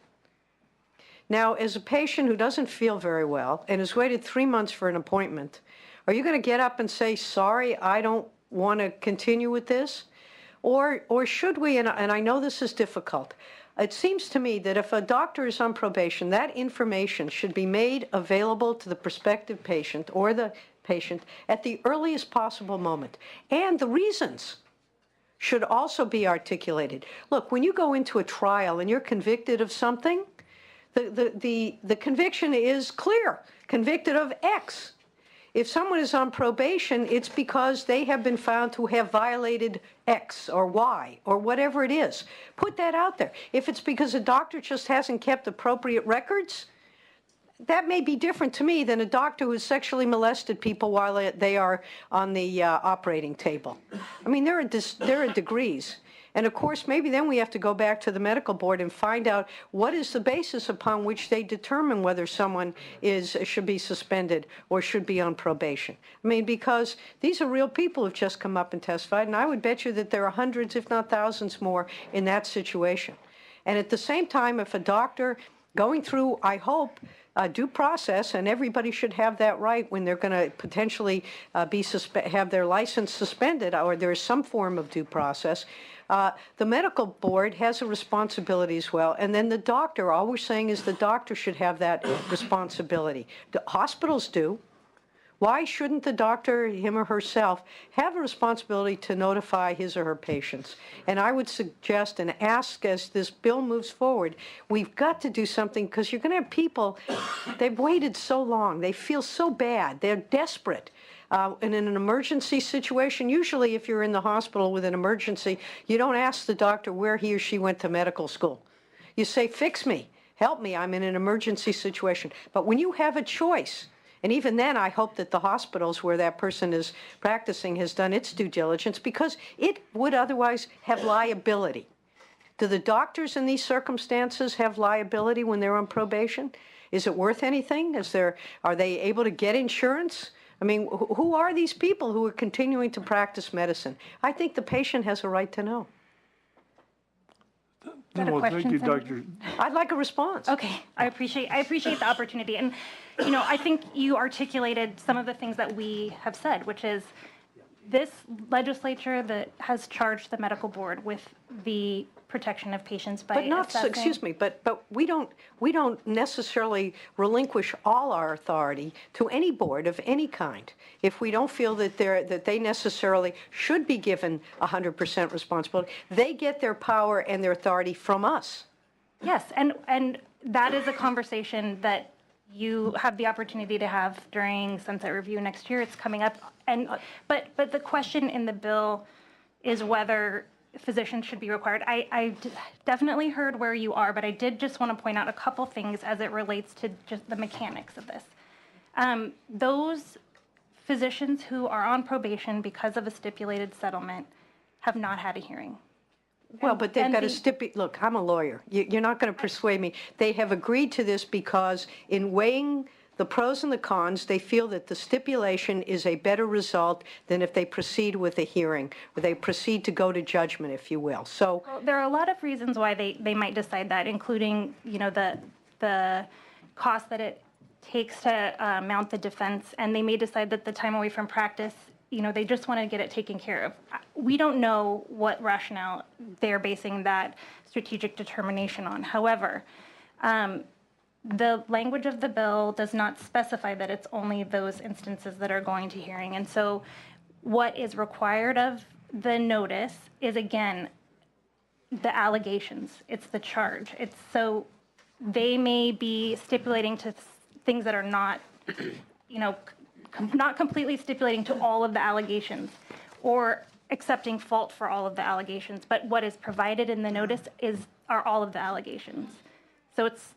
Now, as a patient who doesn't feel very well and has waited 3 months for an appointment, are you going to get up and say, sorry, I don't want to continue with this? Or should we, and I know this is difficult, it seems to me that if a doctor is on probation, that information should be made available to the prospective patient or the patient at the earliest possible moment. And the reasons should also be articulated. Look, when you go into a trial and you're convicted of something, the conviction is clear, convicted of X. If someone is on probation, it's because they have been found to have violated X or Y or whatever it is. Put that out there. If it's because a doctor just hasn't kept appropriate records, that may be different to me than a doctor who has sexually molested people while they are on the operating table. I mean, there are degrees. And of course, maybe then we have to go back to the medical board and find out what is the basis upon which they determine whether someone should be suspended or should be on probation. I mean, because these are real people who've just come up and testified, and I would bet you that there are hundreds, if not thousands more in that situation. And at the same time, if a doctor going through, I hope, due process, and everybody should have that right when they're going to potentially have their license suspended, or there is some form of due process. The medical board has a responsibility as well, and then the doctor, all we're saying is the doctor should have that responsibility. The hospitals do. Why shouldn't the doctor, him or herself, have a responsibility to notify his or her patients? And I would suggest and ask, as this bill moves forward, we've got to do something, because you're going to have people, they've waited so long, they feel so bad, they're desperate. And in an emergency situation, usually if you're in the hospital with an emergency, you don't ask the doctor where he or she went to medical school. You say, fix me, help me, I'm in an emergency situation. But when you have a choice, and even then I hope that the hospitals where that person is practicing has done its due diligence, because it would otherwise have liability. Do the doctors in these circumstances have liability when they're on probation? Is it worth anything? Are they able to get insurance? I mean, who are these people who are continuing to practice medicine? I think the patient has a right to know. Well, thank you, Doctor. I'd like a response. Okay, I appreciate the opportunity. And, you know, I think you articulated some of the things that we have said, which is this legislature that has charged the medical board with the protection of patients by But not, assessing. excuse me, but we don't necessarily relinquish all our authority to any board of any kind if we don't feel that they necessarily should be given 100% responsibility. They get their power and their authority from us. Yes, and that is a conversation that you have the opportunity to have during Sunset Review next year. It's coming up, but the question in the bill is whether physicians should be required. I definitely heard where you are, but I did just want to point out a couple things as it relates to just the mechanics of this. Those physicians who are on probation because of a stipulated settlement have not had a hearing. Well, but they've got to stipulate. Look, I'm a lawyer. You're not going to persuade me. They have agreed to this because in weighing the pros and the cons, they feel that the stipulation is a better result than if they proceed with a hearing, or they proceed to go to judgment, if you will. So well, there are a lot of reasons why they might decide that, including, you know, the cost that it takes to mount the defense, and they may decide that the time away from practice, you know, they just want to get it taken care of. We don't know what rationale they're basing that strategic determination on. However, the language of the bill does not specify that it's only those instances that are going to hearing. And so what is required of the notice is, again, the allegations. It's the charge. It's so they may be stipulating to things that are not, you know, not completely stipulating to all of the allegations or accepting fault for all of the allegations. But what is provided in the notice are all of the allegations. So it's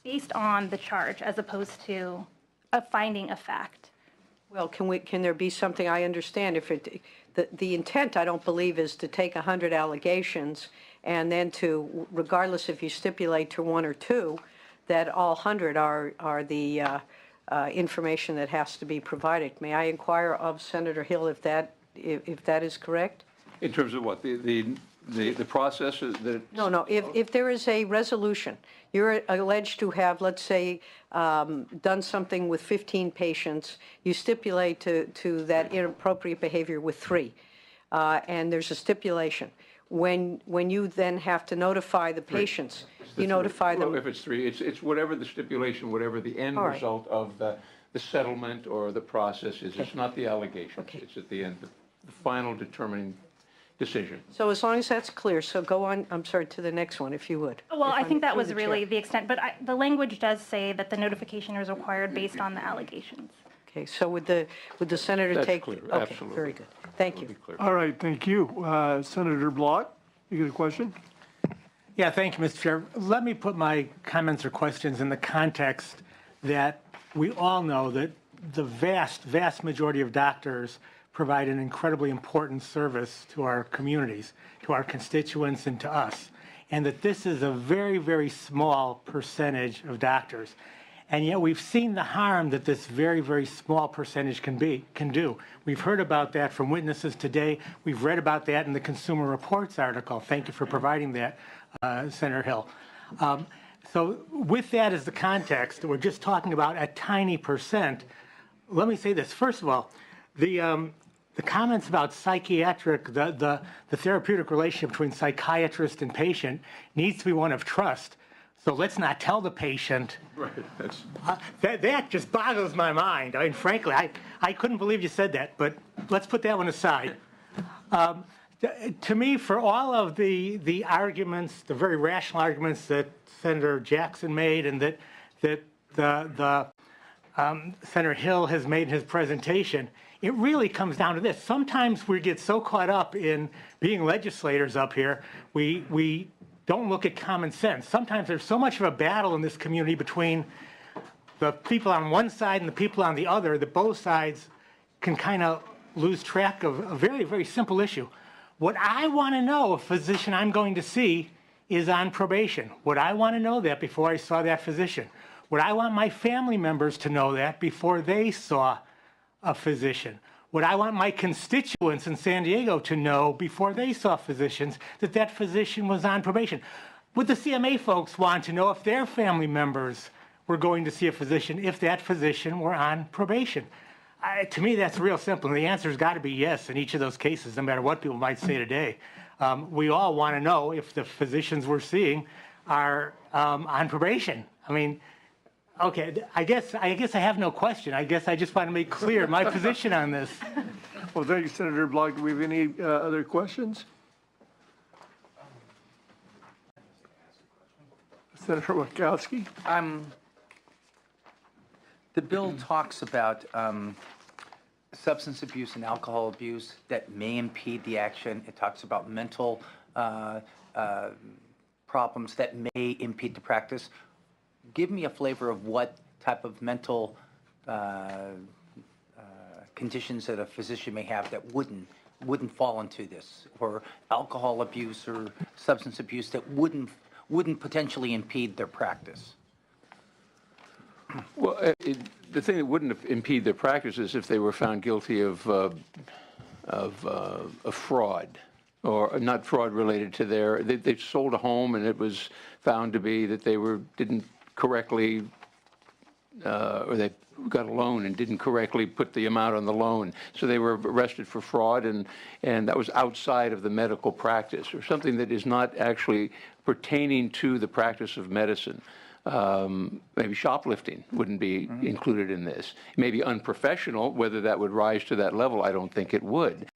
based on the charge as opposed to a finding of fact. well, can there be something, I understand, if the intent, I don't believe, is to take 100 allegations and then to, regardless if you stipulate to one or two, that all 100 are the information that has to be provided. May I inquire of Senator Hill if that is correct? In terms of what, the process that? No. If there is a resolution, you're alleged to have, let's say, done something with 15 patients, you stipulate to that inappropriate behavior with 3, and there's a stipulation. When you then have to notify the patients, you notify them. Well, if it's 3, it's whatever the stipulation, whatever the end result of the settlement or the process is. It's not the allegations. It's at the end, the final determining decision. So as long as that's clear, so go on, I'm sorry, to the next one, if you would. Well, I think that was really the extent, but the language does say that the notification is required based on the allegations. Okay, so would the senator That's take? clear, Okay, absolutely. very good. Thank you. All right, thank you. Senator Block, you got a question? Yeah, thank you, Mr. Chair. Let me put my comments or questions in the context that we all know that the vast majority of doctors provide an incredibly important service to our communities, to our constituents, and to us. And that this is a very, very small percentage of doctors. And yet we've seen the harm that this very, very small percentage can do. We've heard about that from witnesses today. We've read about that in the Consumer Reports article. Thank you for providing that, Senator Hill. So with that as the context, we're just talking about a tiny percent. Let me say this. First of all, the comments about psychiatric, the therapeutic relationship between psychiatrist and patient needs to be one of trust. So let's not tell the patient. Right. That just boggles my mind. I mean, frankly, I couldn't believe you said that, but let's put that one aside. To me, for all of the arguments, the very rational arguments that Senator Jackson made and that Senator Hill has made in his presentation, it really comes down to this. Sometimes we get so caught up in being legislators up here, we don't look at common sense. Sometimes there's so much of a battle in this community between the people on one side and the people on the other that both sides can kind of lose track of a very, very simple issue. What I want to know, a physician I'm going to see, is on probation. Would I want to know that before I saw that physician? Would I want my family members to know that before they saw a physician? Would I want my constituents in San Diego to know before they saw physicians that that physician was on probation? Would the CMA folks want to know if their family members were going to see a physician if that physician were on probation? To me, that's real simple, and the answer's got to be yes in each of those cases, no matter what people might say today. We all want to know if the physicians we're seeing are on probation. I mean, okay, I guess I have no question. I guess I just want to make clear my position on this. Well, thank you, Senator Block. Do we have any other questions? Senator Wachowski? The bill talks about substance abuse and alcohol abuse that may impede the action. It talks about mental problems that may impede the practice. Give me a flavor of what type of mental conditions that a physician may have that wouldn't fall into this, or alcohol abuse or substance abuse that wouldn't potentially impede their practice. Well, the thing that wouldn't impede their practice is if they were found guilty of fraud, or not fraud related to they sold a home and it was found to be that they didn't correctly, or they got a loan and didn't correctly put the amount on the loan, so they were arrested for fraud, and that was outside of the medical practice, or something that is not actually pertaining to the practice of medicine. Maybe shoplifting wouldn't be included in this. Maybe unprofessional, whether that would rise to that level, I don't think it would.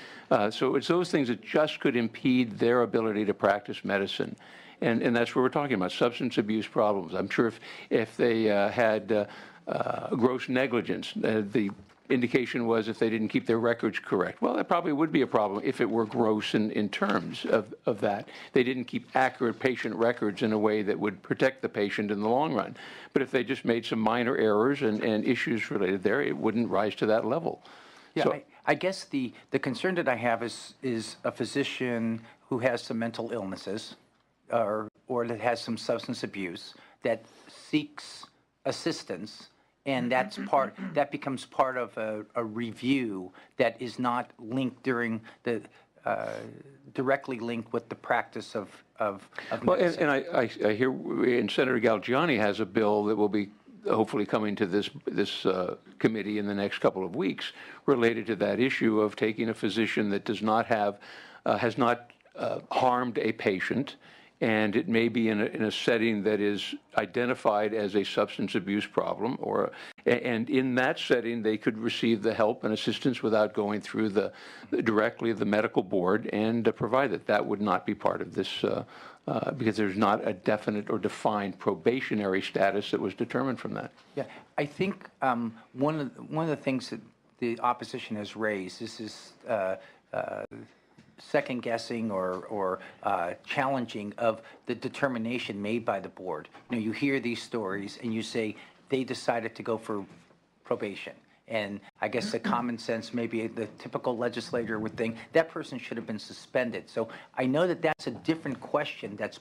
So it's those things that just could impede their ability to practice medicine. And that's what we're talking about, substance abuse problems. I'm sure if they had gross negligence, the indication was if they didn't keep their records correct. Well, that probably would be a problem if it were gross in terms of that. They didn't keep accurate patient records in a way that would protect the patient in the long run. But if they just made some minor errors and issues related there, it wouldn't rise to that level. Yeah, So, I guess the concern that I have is a physician who has some mental illnesses or that has some substance abuse that seeks assistance, and that becomes part of a review that is not linked during the directly linked with the practice of well, medicine. and I hear, and Senator Galgiani has a bill that will be hopefully coming to this committee in the next couple of weeks related to that issue of taking a physician that does not have, has not harmed a patient, and it may be in a setting that is identified as a substance abuse problem, and in that setting they could receive the help and assistance without going through directly the medical board, and provide that would not be part of this because there's not a definite or defined probationary status that was determined from that. Yeah, I think one of the things that the opposition has raised is second guessing or challenging of the determination made by the board. You hear these stories and you say they decided to go for probation. And I guess the common sense, maybe the typical legislator would think that person should have been suspended. So I know that that's a different question that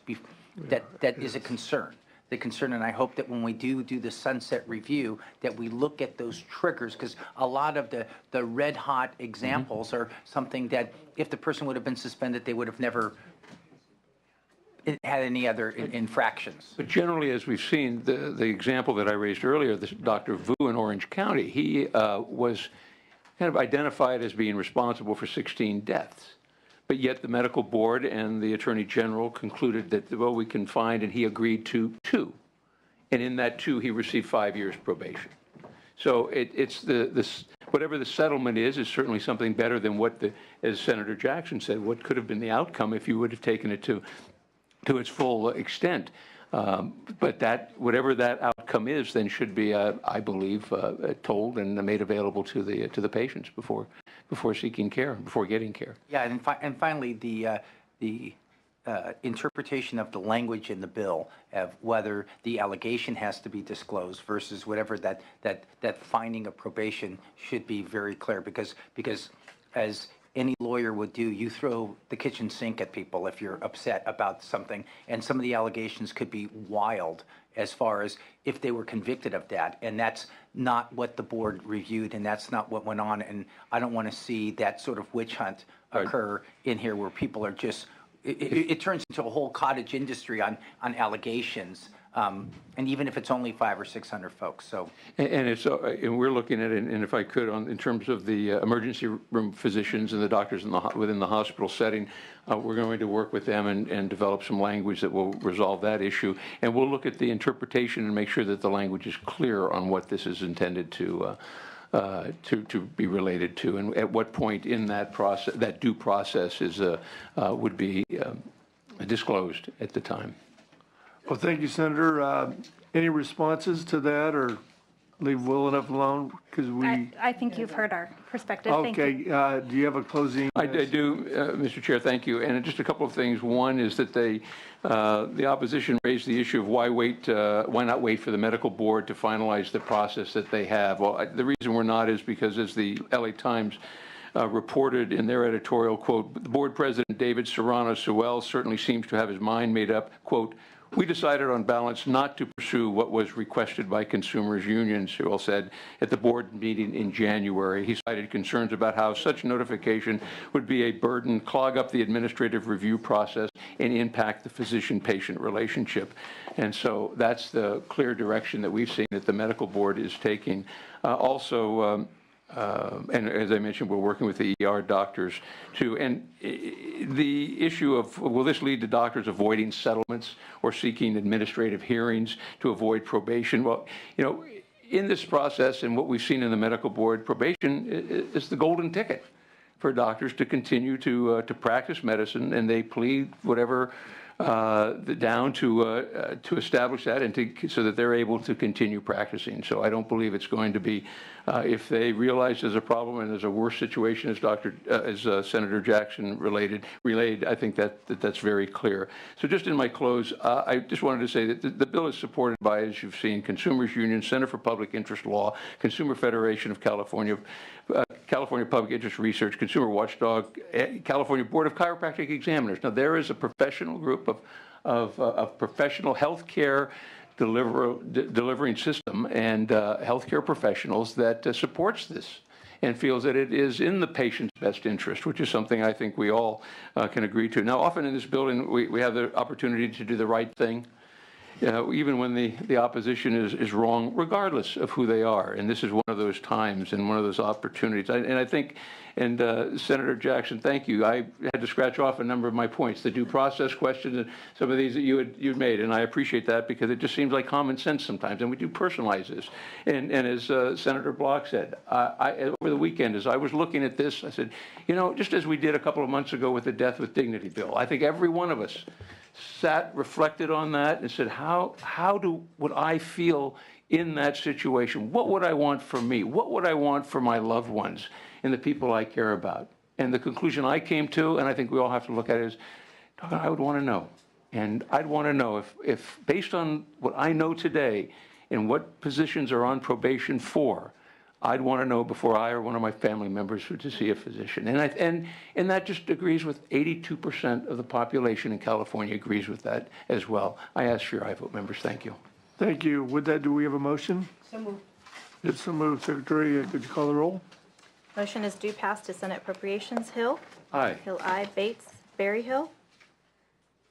is a concern. The concern, and I hope that when we do the sunset review, that we look at those triggers, because a lot of the red hot examples are something that if the person would have been suspended, they would have never had any other infractions. But generally, as we've seen, the example that I raised earlier, this Dr. Vu in Orange County, he was kind of identified as being responsible for 16 deaths. But yet the medical board and the attorney general concluded that, well, we can find, and he agreed to 2. And in that 2, he received 5 years probation. So it's whatever the settlement is certainly something better than what as Senator Jackson said, what could have been the outcome if you would have taken it to its full extent. But whatever that outcome is, then should be, I believe, told and made available to the patients before seeking care, before getting care. Yeah, and finally, the interpretation of the language in the bill of whether the allegation has to be disclosed versus whatever that finding of probation should be very clear, because as any lawyer would do, you throw the kitchen sink at people if you're upset about something, and some of the allegations could be wild as far as if they were convicted of that, and that's not what the board reviewed, and that's not what went on, and I don't want to see that sort of witch hunt occur in here where people are just, it turns into a whole cottage industry on allegations. And even if it's only 500 or 600 folks, so. And we're looking at it, and if I could, in terms of the emergency room physicians and the doctors within the hospital setting, we're going to work with them and develop some language that will resolve that issue. And we'll look at the interpretation and make sure that the language is clear on what this is intended to be related to, and at what point in that process, that due process would be disclosed at the time. Well, thank you, Senator. Any responses to that, or leave well enough alone? Because I think you've heard our perspective. Okay. Thank you. Do you have a closing? I do, Mr. Chair, thank you. And just a couple of things. One is that the opposition raised the issue of why not wait for the medical board to finalize the process that they have. Well, the reason we're not is because, as the LA Times reported in their editorial, quote, the board president, David Serrano Sewell, certainly seems to have his mind made up, quote, we decided on balance not to pursue what was requested by consumers' unions, Sewell said at the board meeting in January. He cited concerns about how such notification would be a burden, clog up the administrative review process, and impact the physician-patient relationship. And so that's the clear direction that we've seen that the medical board is taking. And as I mentioned, we're working with the ER doctors too. And the issue of, will this lead to doctors avoiding settlements or seeking administrative hearings to avoid probation? Well, in this process and what we've seen in the medical board, probation is the golden ticket for doctors to continue to practice medicine, and they plead whatever down to establish that and so that they're able to continue practicing. So I don't believe it's going to be, if they realize there's a problem and there's a worse situation as Senator Jackson relayed, I think that's very clear. So just in my close, I just wanted to say that the bill is supported by, as you've seen, Consumers Union, Center for Public Interest Law, Consumer Federation of California, California Public Interest Research, Consumer Watchdog, California Board of Chiropractic Examiners. Now, there is a professional group of professional healthcare delivering system and healthcare professionals that supports this and feels that it is in the patient's best interest, which is something I think we all can agree to. Now, often in this building, we have the opportunity to do the right thing, even when the opposition is wrong, regardless of who they are. And this is one of those times and one of those opportunities. I think, and Senator Jackson, thank you. I had to scratch off a number of my points, the due process questions and some of these that you'd made, and I appreciate that because it just seems like common sense sometimes, and we do personalize this. And as Senator Block said, over the weekend, as I was looking at this, I said, just as we did a couple of months ago with the Death with Dignity bill, I think every one of us sat, reflected on that, and said, how would I feel in that situation? What would I want for me? What would I want for my loved ones and the people I care about? And the conclusion I came to, and I think we all have to look at it, is, I would want to know. And I'd want to know if based on what I know today and what positions are on probation for, I'd want to know before I or one of my family members were to see a physician. And that just agrees with 82% of the population in California agrees with that as well. I ask for your aye vote, members. Thank you. Thank you. With that, do we have a motion? So moved. It's so moved. Secretary, could you call the roll? Motion is due pass to Senate Appropriations. Hill. Aye. Hill aye. Bates. Berryhill.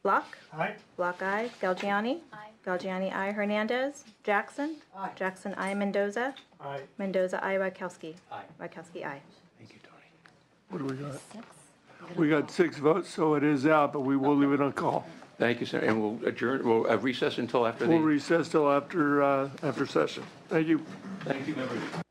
Block. Aye. Block aye. Galgiani. Aye. Galgiani aye. Hernandez. Jackson. Aye. Jackson aye. Mendoza. Aye. Mendoza aye. Wachowski. Aye. Wachowski aye. Thank you, Tony. What do we got? We got 6 votes, so it is out, but we will leave it on call. Thank you, Senator. And we'll adjourn, we'll recess until after the. We'll recess till after session. Thank you. Thank you, members.